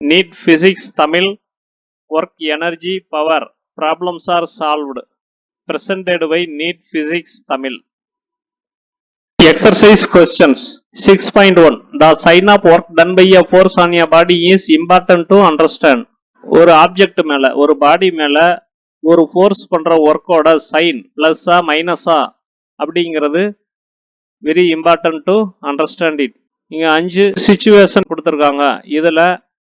NEET Physics Tamil Work Energy Power Problems are solved. Presented by NEET Physics Tamil. Exercise questions 6.1. The sign of work done by a force on a body is important to understand. ஒரு object மேல ஒரு பாடி மேல ஒரு force பண்ற ஒர்க்கோட sign பிளஸ்ஸா மைனஸா அப்படிங்கிறது very important to understand it. இங்க 5 situation கொடுத்துருக்காங்க. இதுல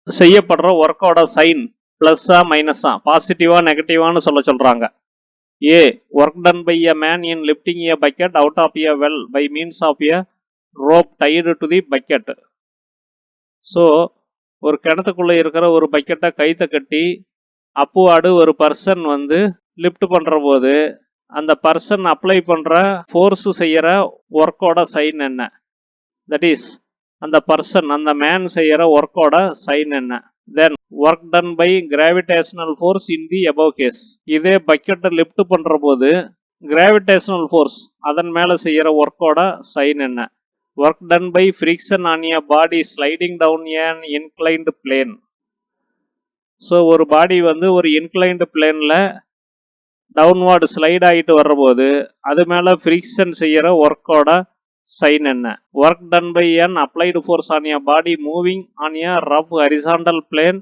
செய்யப்படுற ஒர்க்கோட சைன் பிளஸ்ஸா மைனஸா பாசிட்டிவா நெகட்டிவான்னு சொல்றாங்க. A work done by a man in lifting a bucket out of a well by means of a rope tied to the bucket. So ஒரு கிணத்துக்குள்ள இருக்கிற ஒரு பக்கெட்டை கைத்தை கட்டி அப்புவாடு ஒரு பர்சன் லிப்ட் பண்ற போது அந்த பர்சன் அப்ளை பண்ற ஃபோர்ஸ் செய்யற ஒர்க்கோட சைன் என்ன? தட் இஸ் அந்த பர்சன் அந்த மேன் செய்யற ஒர்க்கோட சைன் என்ன? Then work done by gravitational force in the above case. இதே பக்கெட்டை லிப்ட் பண்ற போது கிராவிடேஷனல் ஃபோர்ஸ் அதன் மேல செய்யற ஒர்க்கோட சைன் என்ன? Work done by friction on a body sliding down an inclined plane. So ஒரு பாடி ஒரு இன்க்ளைன்டு பிளேன்ல டவுன்வார்டு ஸ்லைட் ஆகிட்டு வர்றபோது அது மேல ஃப்ரிக்ஷன் செய்யற ஒர்க்கோட சைன் என்ன? Work done by an applied force on a body moving on a rough horizontal plane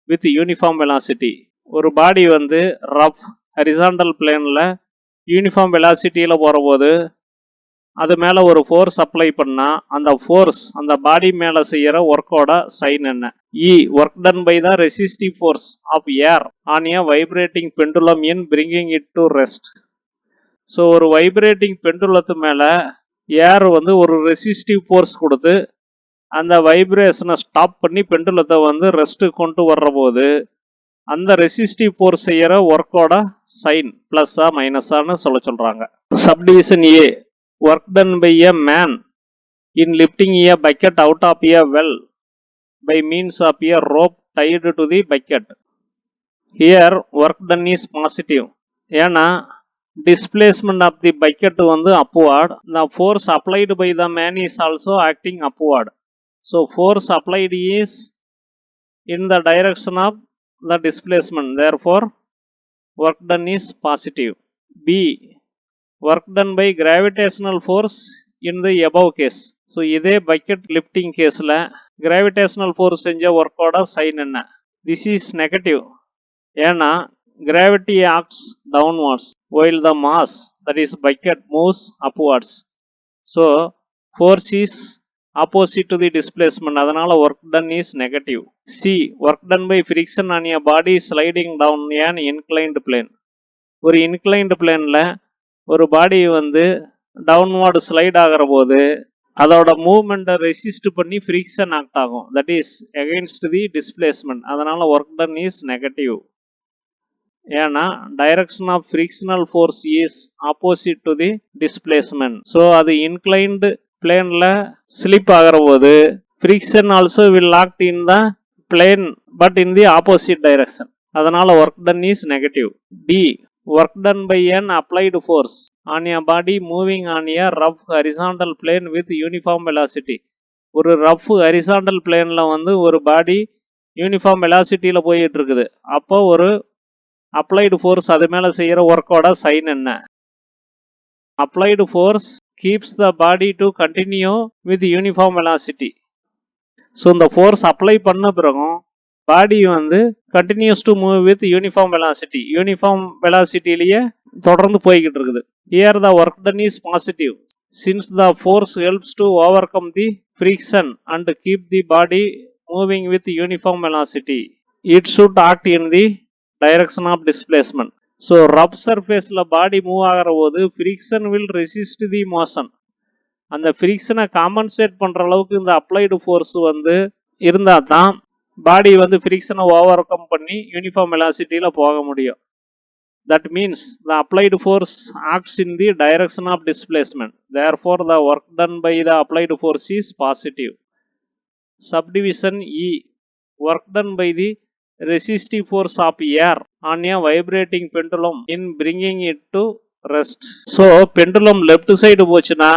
with uniform velocity. ஒரு body rough horizontal பிளேன்ல யூனிஃபார்ம் வெலாசிட்டியில போற போது அது மேல ஒரு ஃபோர்ஸ் அப்ளை பண்ணா அந்த ஃபோர்ஸ் அந்த பாடி மேல செய்யற ஒர்க்கோட சைன் என்ன? E work done by the resistive force of air on a vibrating pendulum in bringing it to rest. So ஒரு வைப்ரேட்டிங் பெண்டுலத்து மேல ஏர் ஒரு ரெசிஸ்டிவ் ஃபோர்ஸ் கொடுத்து அந்த வைப்ரேஷனை ஸ்டாப் பண்ணி பெண்டுலத்தை ரெஸ்ட் கொண்டு வர்ற போது அந்த ரெசிஸ்டிவ் ஃபோர்ஸ் செய்யற ஒர்க்கோட சைன் பிளஸ்ஸா மைனஸான்னு சொல்றாங்க. Subdivision A work done by a man in lifting a bucket out of a well by means of a rope tied to the bucket. Here work done is positive. ஏன்னா displacement of the bucket upward. The force applied by the man is also acting upward. So force applied is in the direction of the displacement. Therefore work done is positive. B work done by gravitational force in the above case. So இதே bucket lifting caseல gravitational force செஞ்ச ஒர்க்கோட sign என்ன? This is negative. ஏன்னா gravity acts downwards while the mass, that is bucket, moves upwards. So force is opposite to the displacement. அதனால work done is negative. C work done by friction on a body sliding down an inclined plane. ஒரு inclined planeல ஒரு body downward slide ஆகிற போது அதோட மூவ்மெண்ட்டை resist பண்ணி friction act ஆகும். That is against the displacement. அதனால ஒர்க் டன் இஸ் நெகட்டிவ். ஏன்னா direction of frictional force is opposite to the displacement. So அது இன்க்ளைன்டு பிளேன்ல ஸ்லிப் ஆகிற போது friction also will act in the plane but in the opposite direction. அதனால work done is negative. D work done by an applied force on a body moving on a rough horizontal plane with uniform velocity. ஒரு rough horizontal பிளேன்ல ஒரு பாடி uniform வெலாசிட்டியில போயிட்டு இருக்குது. அப்போ ஒரு applied force அது மேல செய்யற ஒர்க்கோட சைன் என்ன? Applied force keeps the body to continue with uniform velocity. So இந்த ஃபோர்ஸ் அப்ளை பண்ண பிறகும் body continues to move with uniform velocity. Uniform வெலாசிட்டிலேயே தொடர்ந்து போய்கிட்டு இருக்குது. Here the work done is positive since the force helps to overcome the friction and keep the body moving with uniform velocity. It should act in the direction of displacement. So rough சர்ஃபேஸில் பாடி move ஆகிற போது friction will resist the motion. அந்த ஃப்ரிக்ஷனை compensate பண்ணுற அளவுக்கு இந்த applied force இருந்தால் தான் body ஃப்ரிக்ஷனை ஓவர் கம் பண்ணி யூனிஃபார்ம் வெலாசிட்டியில் போக முடியும். That means the applied force acts in the direction of displacement. Therefore the work done by the applied force is positive. Subdivision E work done by the resistive force of air on a vibrating pendulum in bringing it to rest. So pendulum left side போச்சுனா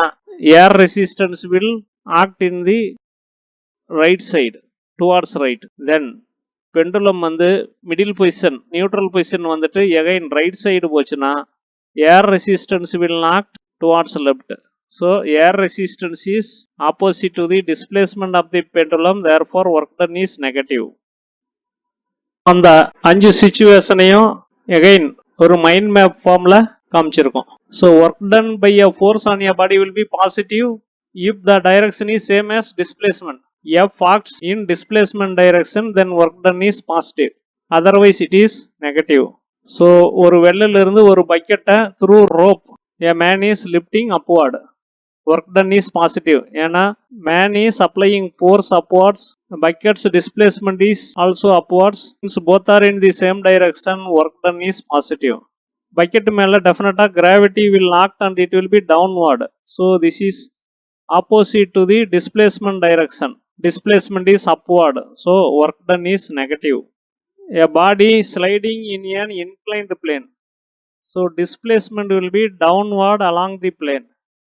air resistance will act in the right side towards right. Then pendulum வந்து middle position neutral position வந்துட்டு again right side போச்சுன்னா air resistance will not towards left. So air resistance is opposite to the displacement of the pendulum, therefore work done is negative. அந்த 5 சிச்சுவேஷனையும் again ஒரு mind map ஃபார்ம்ல காமிச்சிருக்கோம். So work done by a force on a body will be positive if the direction is same as displacement. F acts in displacement direction, then work done is positive. Otherwise it is negative. So ஒரு வெள்ளில் இருந்து ஒரு பக்கெட்டை through rope a man is lifting upward. Work done is positive. ஏன்னா man is applying force upwards. Bucket's displacement is also upwards. Since both are in the same direction, work done is positive. Bucket மேல definitely gravity will act and it will be downward. So this is opposite to the displacement direction. Displacement is upward, so work done is negative. A body sliding in an inclined plane, so displacement will be downward along the plane.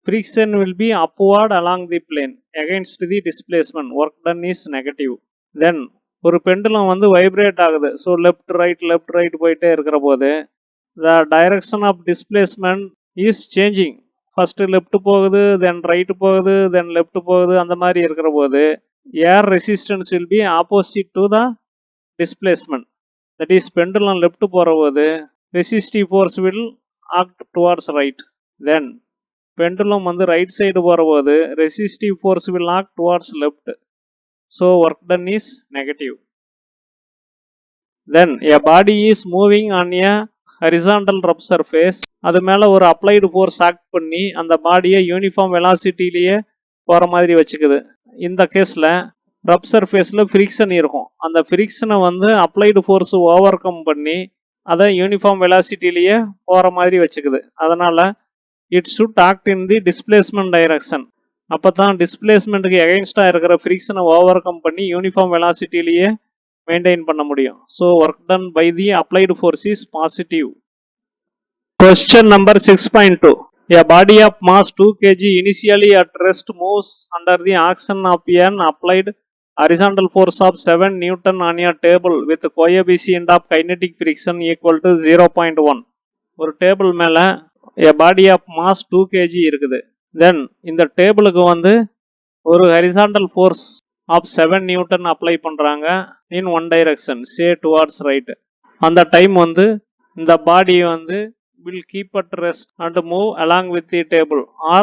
Friction will be upward along the plane against the displacement. Work done is negative. Then ஒரு pendulum வந்து vibrate ஆகுது. So left right போயிட்டே இருக்கிற போது the direction of displacement is changing. First left போகுது, தென் right போகுது, தென் left போகுது, அந்த மாதிரி இருக்கிற போது air resistance will be opposite to the displacement. That is pendulum left போகிற போது resistive force will act towards right. Then pendulum வந்து ரைட் சைடு போகிற போது resistive force will act towards left. So work done is negative. Then a body is moving on a horizontal rough surface. அது மேலே ஒரு applied force act பண்ணி அந்த பாடியை uniform வெலாசிட்டிலேயே போகிற மாதிரி வச்சுக்குது. இந்த கேஸில் ரப் சர்ஃபேஸில் ஃப்ரிக்ஷன் இருக்கும். அந்த ஃப்ரிக்ஷனை வந்து அப்ளைடு ஃபோர்ஸ் ஓவர் கம் பண்ணி அதை யூனிஃபார்ம் வெலாசிட்டிலேயே போகிற மாதிரி வச்சுக்குது. அதனால் it should act in the displacement direction. அப்போ தான் டிஸ்பிளேஸ்மெண்ட்டுக்கு எகைன்ஸ்டாக இருக்கிற ஃப்ரிக்ஷனை ஓவர் கம் பண்ணி யூனிஃபார்ம் வெலாசிட்டிலேயே மெயின்டைன் பண்ண முடியும். So work done by the applied force is positive. Question number 6.2. A body of mass 2 kg initially at rest moves under the action of an applied horizontal force of 7 Newton on a table with coefficient of kinetic friction equal to 0.1. ஒரு table மேலே a body of mass 2 kg இருக்குது. தென் இந்த டேபிளுக்கு வந்து ஒரு horizontal force of 7 newton apply பண்ணுறாங்க in one direction, say towards right. அந்த time வந்து இந்த பாடி வந்து will keep at rest and move along with the table, or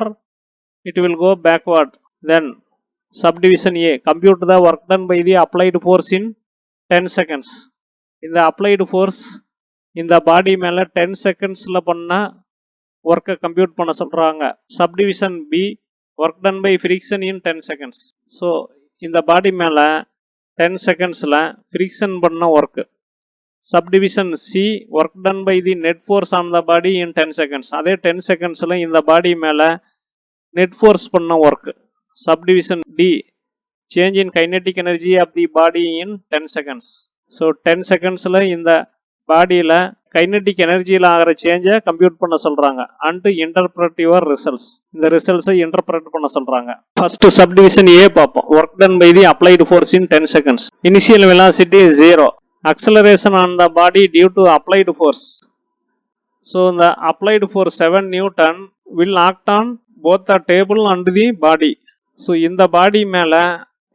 it will go backward. Then subdivision A, compute the work done by the applied force in 10 seconds. இந்த applied force இந்த body மேலே 10 செகண்ட்ஸில் பண்ண ஒர்க்கை compute பண்ண சொல்கிறாங்க. Subdivision B, work done by friction in 10 seconds. So இந்த body மேலே 10 செகண்ட்ஸில் ஃப்ரிக்ஷன் பண்ண work. Subdivision C, work done by the net force on the body in 10 seconds. அதே 10 செகண்ட்ஸில் இந்த பாடி மேலே நெட் ஃபோர்ஸ் பண்ண work. Subdivision D, change in kinetic energy of the body in 10 seconds. So 10 செகண்ட்ஸில் இந்த பாடியில் kinetic எனர்ஜியில் ஆகிற சேஞ்சை compute பண்ண சொல்கிறாங்க. And interpret your results. இந்த ரிசல்ட்ஸை இன்டர்பிரட் பண்ண சொல்கிறாங்க. ஃபர்ஸ்ட் சப்டிவிஷன் ஏ பார்ப்போம். Work done by the applied force in 10 seconds. Initial velocity 0. Acceleration on the body due to applied force. So the applied force 7 Newton will act on both the table and the body. So in the body மேலே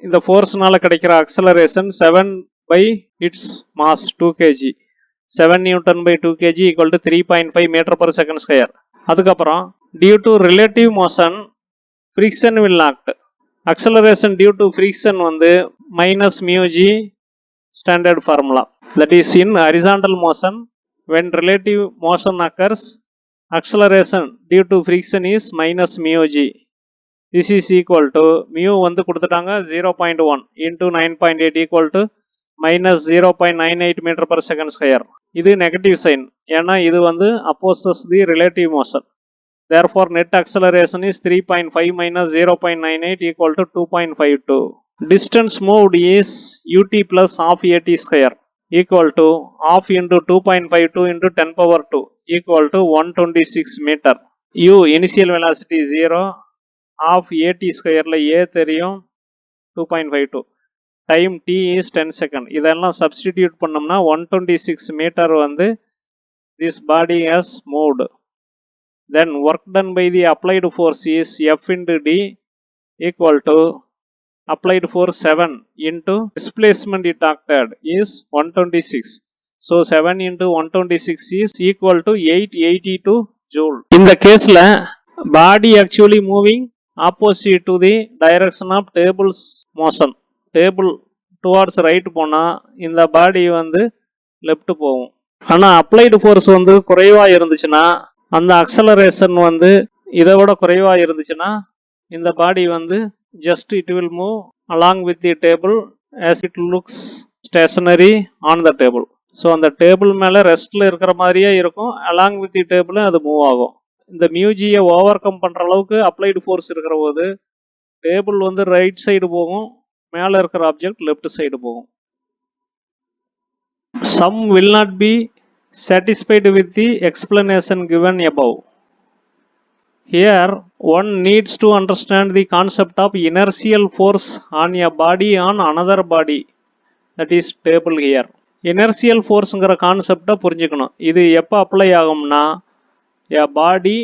இந்த ஃபோர்ஸ்னால கிடைக்கிற acceleration 7 by its mass 2 kg. 7 Newton by 2 kg equal to 3.5 meter per second square. அதுக்கப்புறம் due to relative motion friction will act. Acceleration due to friction வந்து minus mu g standard formula. That is, in horizontal motion, when relative motion occurs, acceleration due to friction is minus mu g. This is equal to mu வந்து கொடுத்துட்டாங்க 0.1 into 9.8 equal to minus 0.98 meter per second square. இது negative sign, ஏன்னா இது வந்து opposes the relative motion. Therefore net acceleration is 3.5 minus 0.98 equal to 2.52. Distance moved is ut plus half at square equal to half into 2.52 into 10 power 2 equal to 126 meter. U initial velocity 0, half at square a தெரியும் 2.52. Time t is 10 second. இதெல்லாம் substitute பண்ணோம்னா 126 metre வந்து this body has moved. Then work done by the applied force is F into D equal to applied force 7 into displacement it acted is 126. So 7 into 126 is equal to 882 joule. In the case la body actually moving opposite to the direction of table's motion. Table towards right போனா இந்த பாடி வந்து left போகும். ஆனா applied force வந்து குறைவா இருந்துச்சுன்னா அந்த acceleration வந்து இதை விட குறைவா இருந்துச்சுன்னா இந்த பாடி வந்து just it will move along with the table as it looks stationary on the table. So அந்த டேபிள் மேலே ரெஸ்ட்டில் இருக்கிற மாதிரியே இருக்கும், அலாங் வித் தி டேபிள் அது மூவ் ஆகும். இந்த மியூஜியை ஓவர் கம் பண்ணுற அளவுக்கு அப்ளைடு ஃபோர்ஸ் இருக்கிற போது டேபிள் வந்து ரைட் சைடு போகும், மேலே இருக்கிற ஆப்ஜெக்ட் லெஃப்ட் சைடு போகும். Some will not be satisfied with the explanation given above. Here one needs to understand the concept of inertial force on a body on another body, that is table here. Inertial forceங்கிற கான்செப்டை புரிஞ்சுக்கணும். இது எப்போ apply ஆகும்னா a body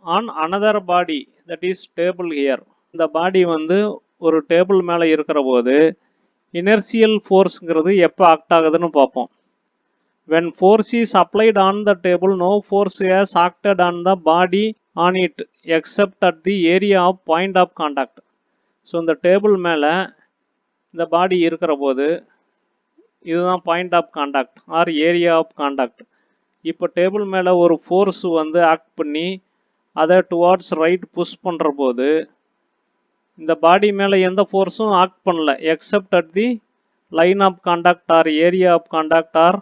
on another body, that is table here. இந்த பாடி வந்து ஒரு table மேலே இருக்கிற போது இனர்சியல் ஃபோர்ஸுங்கிறது எப்போ ஆக்ட் ஆகுதுன்னு பார்ப்போம். When force is applied on the table, no force has acted on the body on it except at the area of point of contact. So இந்த டேபிள் மேலே இந்த பாடி இருக்கிற போது இதுதான் point of contact or area of contact. இப்போ table மேலே ஒரு force வந்து ஆக்ட் பண்ணி அதை டுவார்ட்ஸ் ரைட் புஷ் பண்ணுற போது இந்த பாடி மேலே எந்த ஃபோர்ஸும் ஆக்ட் பண்ணல except at the line of contact or area of contact or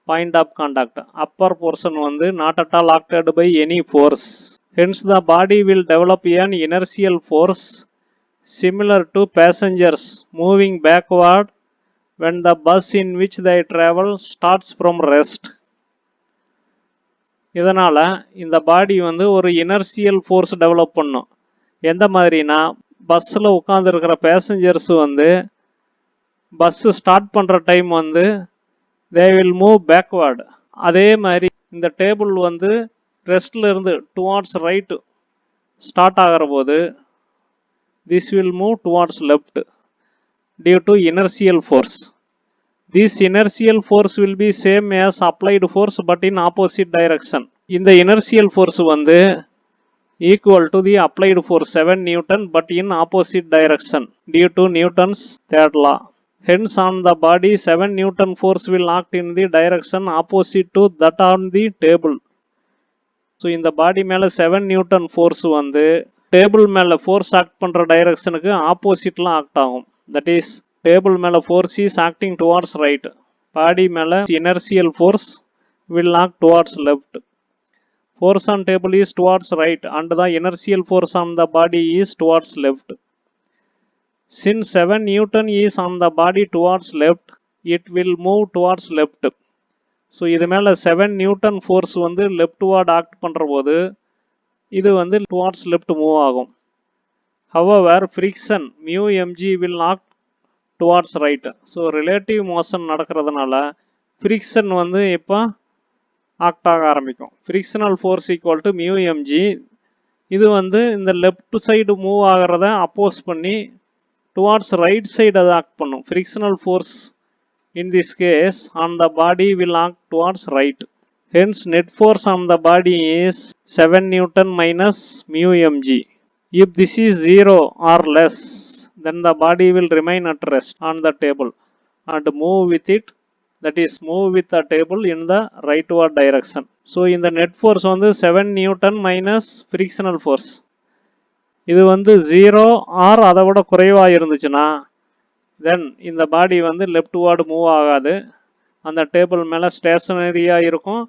point of contact. Upper portion வந்து not at all acted by any force. Hence the body will develop an inertial force similar to passengers moving backward when the bus in which they travel starts from rest. இதனால் இந்த பாடி வந்து ஒரு inertial force develop பண்ணும். எந்த மாதிரினா பஸ்ஸில் உட்காந்துருக்கிற passengers வந்து பஸ்ஸு ஸ்டார்ட் பண்ணுற டைம் வந்து they will move backward. அதே மாதிரி இந்த டேபிள் வந்து ரெஸ்டில் இருந்து டுவார்ட்ஸ் ரைட்டு ஸ்டார்ட் ஆகிற போது this will move towards left due to inertial force. This inertial force will be same as applied force but in opposite direction. இந்த inertial force வந்து equal to the applied force 7 Newton but in opposite direction due to Newton's third law. Hence on the body 7 Newton force will act in the direction opposite to that on the table. So இந்த body மேலே 7 Newton force வந்து table மேலே force act பண்ணுற டைரக்ஷனுக்கு ஆப்போசிட்லாம் act ஆகும். That is table மேலே force is acting towards right, body மேலே inertial force will act towards left. Force on table is towards right and the inertial force on the body is towards left. Since 7 Newton is on the body towards left, it will move towards left. So இது மேலே 7 Newton force வந்து லெஃப்ட்வார்ட் act பண்ணுற போது இது வந்து towards left move ஆகும். However, friction mu mg will act towards right. So relative motion நடக்கிறதுனால friction வந்து இப்போ ஆக்ட் ஆக ஆரம்பிக்கும். Frictional force equal to mu m g. இது வந்து இந்த லெஃப்ட் சைடு மூவ் ஆகிறத அப்போஸ் பண்ணி டுவார்ட்ஸ் ரைட் சைடு அதை ஆக்ட் பண்ணும். Frictional force in this case on the body will act towards right. Hence net force on the body is 7 Newton minus mu mg. If this is 0 or less, then the body will remain at rest on the table and move with it, that is move with the table in the rightward direction. So in the net force வந்து 7 Newton minus frictional force. இது வந்து 0 or அதை விட குறைவாக இருந்துச்சுன்னா தென் இந்த பாடி வந்து லெஃப்ட்வார்டு move ஆகாது, அந்த டேபிள் மேலே ஸ்டேஷனரியாக இருக்கும்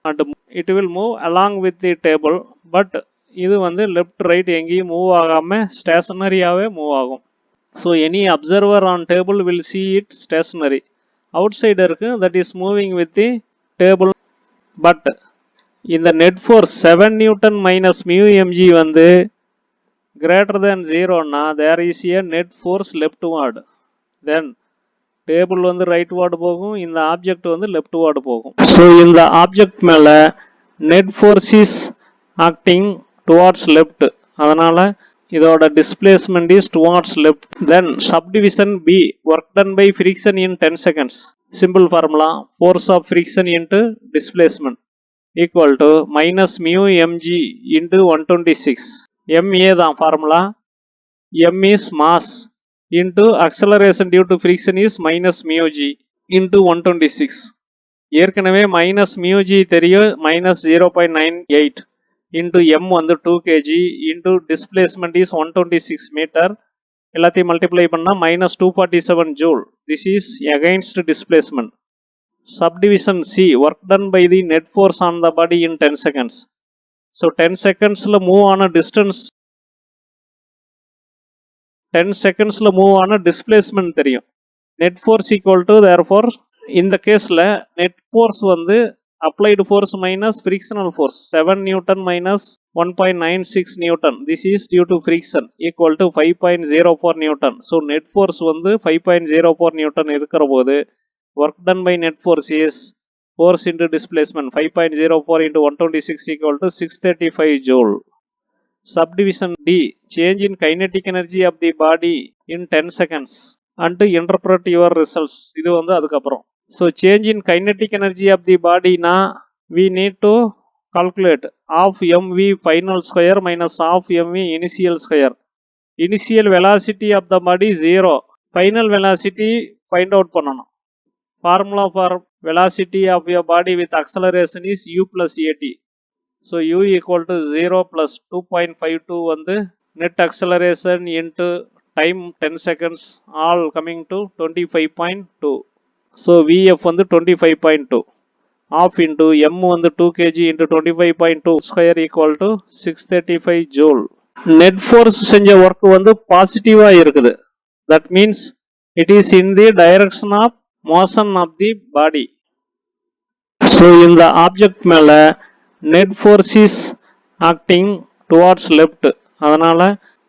and it will move along with the table. But இது வந்து லெஃப்ட் ரைட் எங்கேயும் மூவ் ஆகாமல் ஸ்டேஷனரியாகவே மூவ் ஆகும். So any observer on table will see it stationary. outside இருக்கு, that is moving with the table. but இந்த net force 7 Newton minus mu mg வந்து greater than 0 னா there is a net force leftward. then table வந்து rightward போகும், இந்த object வந்து leftward போகும். So இந்த ஆப்ஜெக்ட் மேல net force is acting towards left, அதனால இதோட displacement is towards left. Then subdivision B, work done by friction in 10 seconds. Simple formula, force of friction into displacement equal to minus mu mg into 126. ma தான் formula, m is mass into acceleration due to friction is minus mu g into 126. ஏற்கனவே minus mu g தெரியும், minus 0.98 into m வந்து 2 kg into displacement is 126 meter. எல்லாத்தையும் multiply பண்ணா minus 247 joule. This is against displacement. Subdivision C, work done by the net force on the body in 10 seconds. So 10 seconds la move on a distance, 10 seconds la move on a displacement தெரியும். Net force equal to, therefore இந்த கேஸ்ல net force வந்து applied force minus frictional force 7 Newton minus 1.96 Newton. This is due to friction equal to 5.04 Newton. So net force வந்து 5.04 Newton இருக்கிற போது work done by net force is force into displacement 5.04 into 126 equal to 635 joule. Subdivision D, change in kinetic energy of the body in 10 seconds and to interpret your results. இது வந்து அதுக்கப்புறம். So change in kinetic energy of the body na we need to calculate half mv final square minus half mv initial square. Initial velocity of the body 0, final velocity find out பண்ணணும். Formula for velocity of your body with acceleration is u plus at. So u equal to 0 plus 2.52 வந்து net acceleration into time 10 seconds all coming to 25.2. So vf வந்து 25.2 half into m வந்து 2 kg into 25.2 square equal to 635 joule. Net force செஞ்ச work வந்து பாசிட்டிவா இருக்குது. That means it is in the direction of motion of the body. So இந்த object மேல net force is acting towards left, அதனால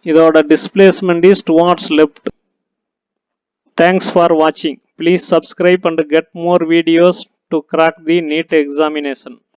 இதோட displacement is towards left. Thanks for watching. Please subscribe and get more videos to crack the NEET examination.